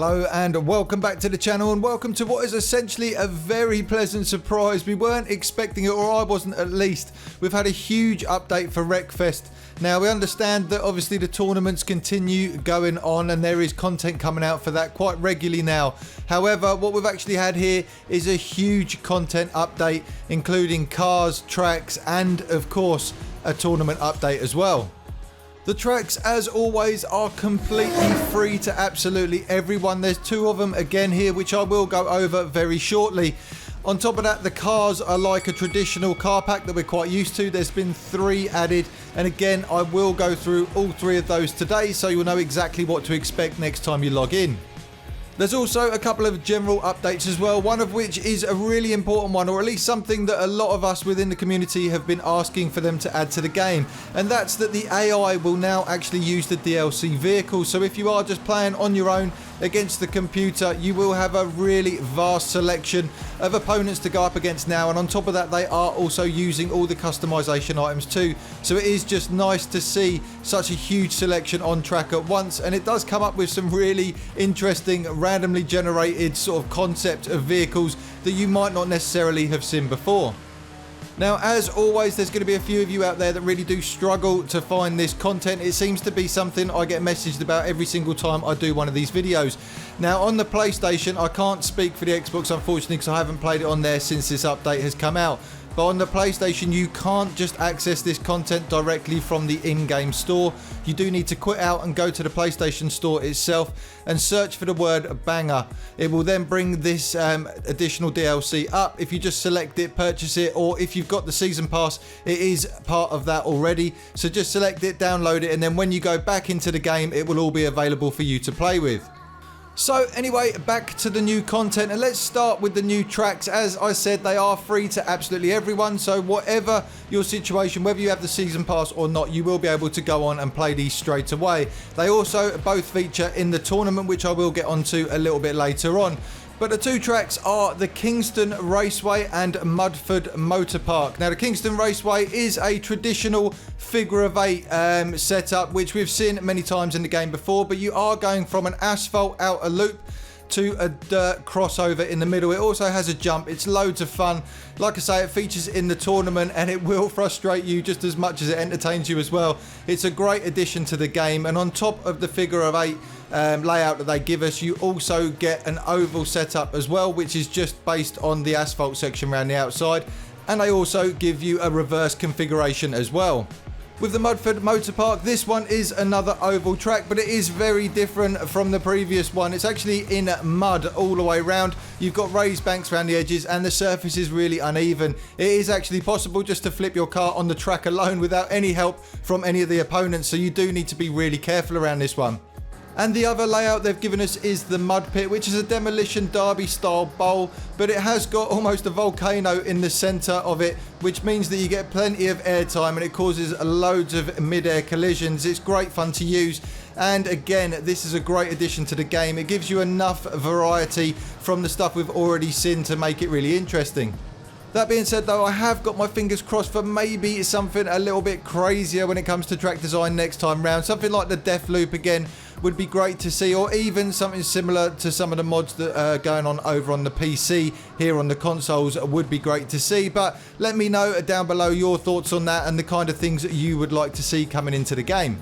Hello and welcome back to the channel, and welcome to what is essentially a very pleasant surprise. We weren't expecting it, or I wasn't at least. We've had a huge update for Wreckfest. Now we understand that obviously the tournaments continue going on and there is content coming out for that quite regularly now. However, what we've actually had here is a huge content update, including cars, tracks, and of course a tournament update as well. The tracks, as always, are completely free to absolutely everyone. There's two of them again here, which I will go over very shortly. On top of that, the cars are like a traditional car pack that we're quite used to. There's been 3 added, and again, I will go through all 3 of those today, so you'll know exactly what to expect next time you log in. There's also a couple of general updates as well, one of which is a really important one, or at least something that a lot of us within the community have been asking for them to add to the game, and that's that the AI will now actually use the DLC vehicle. So if you are just playing on your own against the computer, you will have a really vast selection of opponents to go up against now, and on top of that they are also using all the customization items too, so it is just nice to see such a huge selection on track at once, and it does come up with some really interesting randomly generated sort of concept of vehicles that you might not necessarily have seen before. Now, as always, there's going to be a few of you out there that really do struggle to find this content. It seems to be something I get messaged about every single time I do one of these videos. Now, on the PlayStation, I can't speak for the Xbox, unfortunately, because I haven't played it on there since this update has come out. But on the PlayStation, you can't just access this content directly from the in-game store. You do need to quit out and go to the PlayStation store itself and search for the word banger. It will then bring this additional DLC up. If you just select it, purchase it, or if you've got the season pass, it is part of that already. So just select it, download it, and then when you go back into the game, it will all be available for you to play with. So anyway, back to the new content, and let's start with the new tracks. As I said, they are free to absolutely everyone, so whatever your situation, whether you have the season pass or not, you will be able to go on and play these straight away. They also both feature in the tournament, which I will get onto a little bit later on. But the 2 tracks are the Kingston Raceway and Mudford Motor Park. Now, the Kingston Raceway is a traditional figure of 8 setup, which we've seen many times in the game before, but you are going from an asphalt outer loop to a dirt crossover in the middle. It also has a jump. It's loads of fun. Like I say, it features in the tournament, and it will frustrate you just as much as it entertains you as well. It's a great addition to the game, and on top of the figure of 8 layout that they give us, you also get an oval setup as well, which is just based on the asphalt section around the outside, and they also give you a reverse configuration as well. With the Mudford Motor Park, this one is another oval track, but it is very different from the previous one. It's actually in mud all the way around. You've got raised banks around the edges, and the surface is really uneven. It is actually possible just to flip your car on the track alone without any help from any of the opponents, so you do need to be really careful around this one. And the other layout they've given us is the Mud Pit, which is a demolition derby style bowl, but it has got almost a volcano in the center of it, which means that you get plenty of airtime and it causes loads of mid-air collisions. It's great fun to use, and again, this is a great addition to the game. It gives you enough variety from the stuff we've already seen to make it really interesting. That being said though, I have got my fingers crossed for maybe something a little bit crazier when it comes to track design next time round. Something like the Death Loop again would be great to see, or even something similar to some of the mods that are going on over on the PC here on the consoles would be great to see. But let me know down below your thoughts on that and the kind of things that you would like to see coming into the game.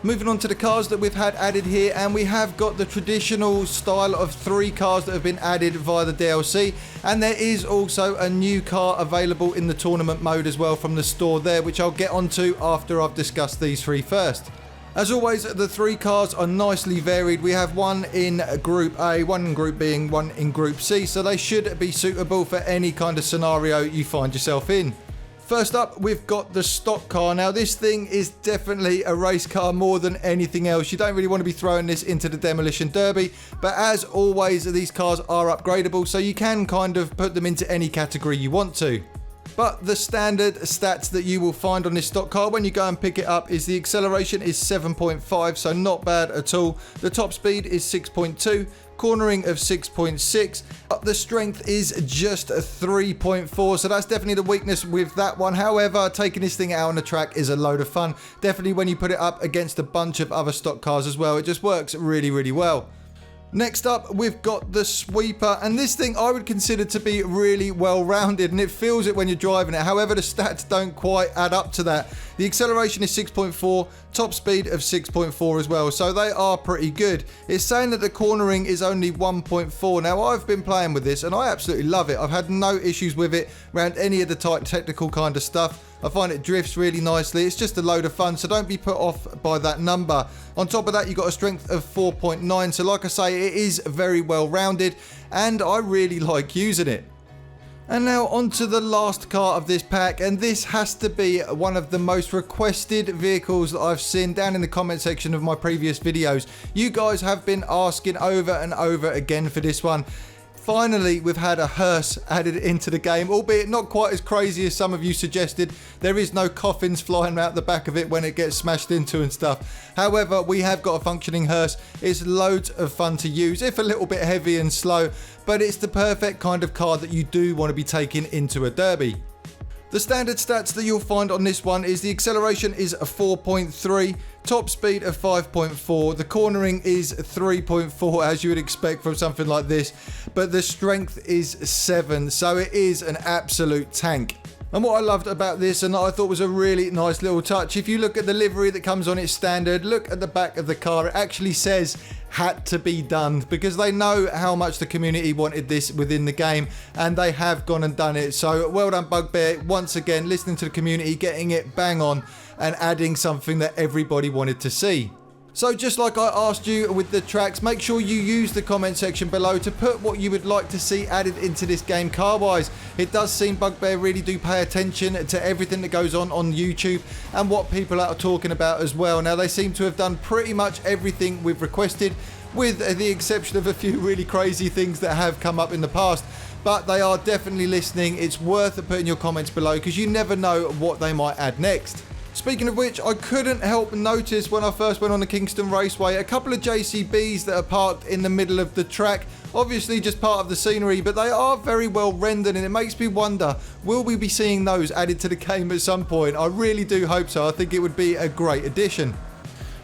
Moving on to the cars that we've had added here, and we have got the traditional style of 3 cars that have been added via the DLC, and there is also a new car available in the tournament mode as well from the store there, which I'll get onto after I've discussed these 3 first. As always, the 3 cars are nicely varied. We have one in Group A, one in Group B, and one in Group C, so they should be suitable for any kind of scenario you find yourself in. First up, we've got the stock car. Now, this thing is definitely a race car more than anything else. You don't really want to be throwing this into the demolition derby, but as always, these cars are upgradable, so you can kind of put them into any category you want to. But the standard stats that you will find on this stock car when you go and pick it up is the acceleration is 7.5, so not bad at all. The top speed is 6.2, cornering of 6.6. The strength is just 3.4, so that's definitely the weakness with that one. However, taking this thing out on the track is a load of fun. Definitely when you put it up against a bunch of other stock cars as well, it just works really, really well. Next up, we've got the sweeper, and this thing I would consider to be really well rounded, and it feels it when you're driving it. However, the stats don't quite add up to that. The acceleration is 6.4, top speed of 6.4 as well, so they are pretty good. It's saying that the cornering is only 1.4. Now, I've been playing with this and I absolutely love it. I've had no issues with it around any of the tight technical kind of stuff. I find it drifts really nicely. It's just a load of fun, so don't be put off by that number. On top of that, you've got a strength of 4.9, so like I say, it is very well rounded, and I really like using it. And now on to the last car of this pack, and this has to be one of the most requested vehicles that I've seen down in the comment section of my previous videos. You guys have been asking over and over again for this one. Finally, we've had a hearse added into the game, albeit not quite as crazy as some of you suggested. There is no coffins flying out the back of it when it gets smashed into and stuff. However, we have got a functioning hearse. It's loads of fun to use, if a little bit heavy and slow, but it's the perfect kind of car that you do want to be taking into a derby. The standard stats that you'll find on this one is the acceleration is a 4.3, top speed of 5.4, the cornering is 3.4 as you would expect from something like this, but the strength is 7, so it is an absolute tank. And what I loved about this, and I thought was a really nice little touch, if you look at the livery that comes on its standard, look at the back of the car, it actually says had to be done, because they know how much the community wanted this within the game, and they have gone and done it. So well done Bugbear, once again listening to the community, getting it bang on and adding something that everybody wanted to see. So just like I asked you with the tracks, make sure you use the comment section below to put what you would like to see added into this game car-wise. It does seem Bugbear really do pay attention to everything that goes on YouTube and what people are talking about as well. Now, they seem to have done pretty much everything we've requested, with the exception of a few really crazy things that have come up in the past. But they are definitely listening. It's worth putting your comments below, because you never know what they might add next. Speaking of which, I couldn't help notice when I first went on the Kingston Raceway a couple of JCBs that are parked in the middle of the track. Obviously just part of the scenery, but they are very well rendered, and it makes me wonder, will we be seeing those added to the game at some point? I really do hope so. I think it would be a great addition.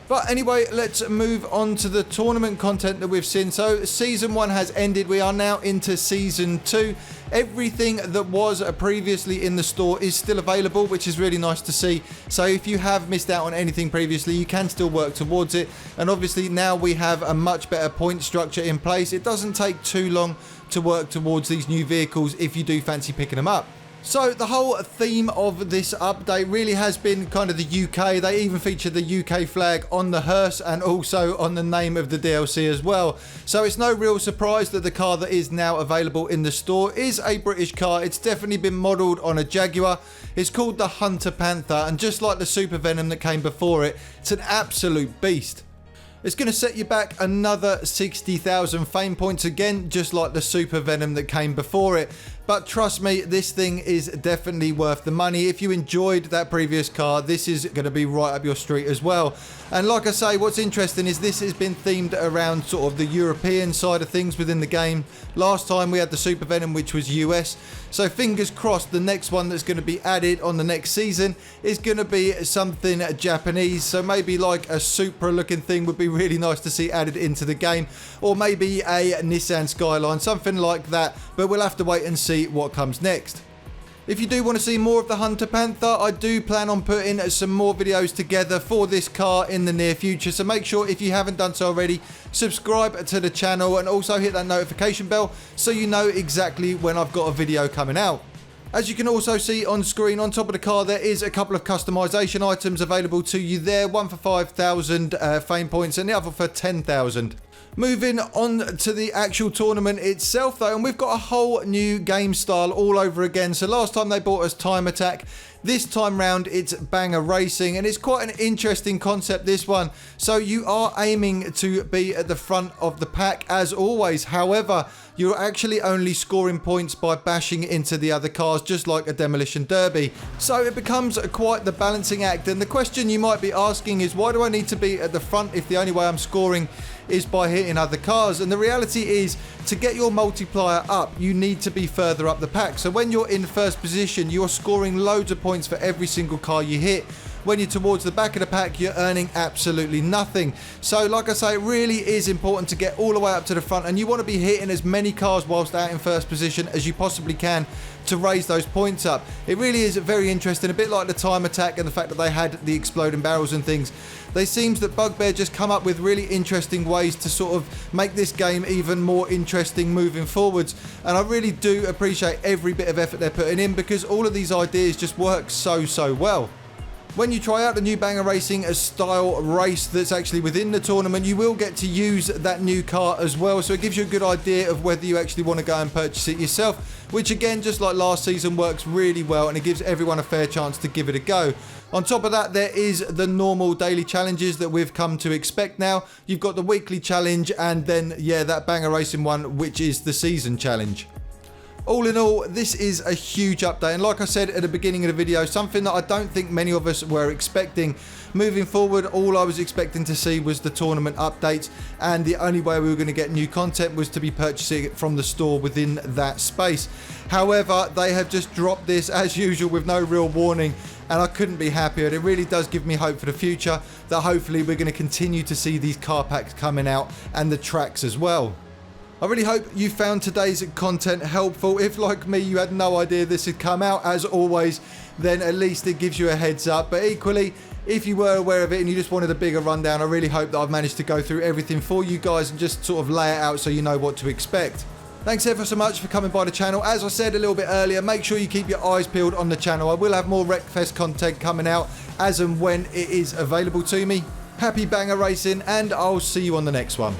But anyway, let's move on to the tournament content that we've seen. So Season 1 has ended. We are now into Season 2. Everything that was previously in the store is still available, which is really nice to see. So if you have missed out on anything previously, you can still work towards it. And obviously now we have a much better point structure in place. It doesn't take too long to work towards these new vehicles if you do fancy picking them up. So the whole theme of this update really has been kind of the UK. They even featured the UK flag on the hearse and also on the name of the DLC as well. So it's no real surprise that the car that is now available in the store is a British car. It's definitely been modelled on a Jaguar. It's called the Hunter Panther, and just like the super-venom that came before it, it's an absolute beast. It's going to set you back another 60,000 fame points again, just like the super-venom that came before it. But trust me, this thing is definitely worth the money. If you enjoyed that previous car, this is going to be right up your street as well. And like I say, what's interesting is this has been themed around sort of the European side of things within the game. Last time we had the super-venom, which was US. So fingers crossed the next one that's going to be added on the next season is going to be something Japanese. So maybe like a Supra looking thing would be really nice to see added into the game. Or maybe a Nissan Skyline, something like that. But we'll have to wait and see what comes next. If you do want to see more of the Hunter Panther, I do plan on putting some more videos together for this car in the near future. So make sure, if you haven't done so already, subscribe to the channel and also hit that notification bell so you know exactly when I've got a video coming out. As you can also see on screen, on top of the car, there is a couple of customization items available to you there. One for 5,000 fame points and the other for 10,000. Moving on to the actual tournament itself though, and we've got a whole new game style all over again. So last time they brought us Time Attack. This time round it's Banger Racing, and it's quite an interesting concept, this one. So you are aiming to be at the front of the pack as always. However, you're actually only scoring points by bashing into the other cars, just like a demolition derby. So it becomes quite the balancing act, and the question you might be asking is, why do I need to be at the front if the only way I'm scoring is by hitting other cars? And the reality is, to get your multiplier up, you need to be further up the pack. So when you're in first position, you're scoring loads of points for every single car you hit. when you're towards the back of the pack, you're earning absolutely nothing. So like I say, it really is important to get all the way up to the front, and you want to be hitting as many cars whilst out in first position as you possibly can to raise those points up. It really is very interesting, a bit like the time attack and the fact that they had the exploding barrels and things. They seems that Bugbear just come up with really interesting ways to sort of make this game even more interesting moving forwards, and I really do appreciate every bit of effort they're putting in, because all of these ideas just work so well. When you try out the new Banger Racing style race that's actually within the tournament, you will get to use that new car as well, so it gives you a good idea of whether you actually want to go and purchase it yourself, which again, just like last season, works really well, and it gives everyone a fair chance to give it a go. On top of that, there is the normal daily challenges that we've come to expect now. You've got the weekly challenge, and then, yeah, that Banger Racing one, which is the season challenge. All in all, this is a huge update, and like I said at the beginning of the video, something that I don't think many of us were expecting. Moving forward, all I was expecting to see was the tournament updates, and the only way we were going to get new content was to be purchasing it from the store within that space. However, they have just dropped this as usual with no real warning, and I couldn't be happier. It really does give me hope for the future that hopefully we're going to continue to see these car packs coming out, and the tracks as well. I really hope you found today's content helpful. If, like me, you had no idea this had come out, as always, then at least it gives you a heads up. But equally, if you were aware of it and you just wanted a bigger rundown, I really hope that I've managed to go through everything for you guys and just sort of lay it out so you know what to expect. Thanks ever so much for coming by the channel. As I said a little bit earlier, make sure you keep your eyes peeled on the channel. I will have more Wreckfest content coming out as and when it is available to me. Happy Banger Racing, and I'll see you on the next one.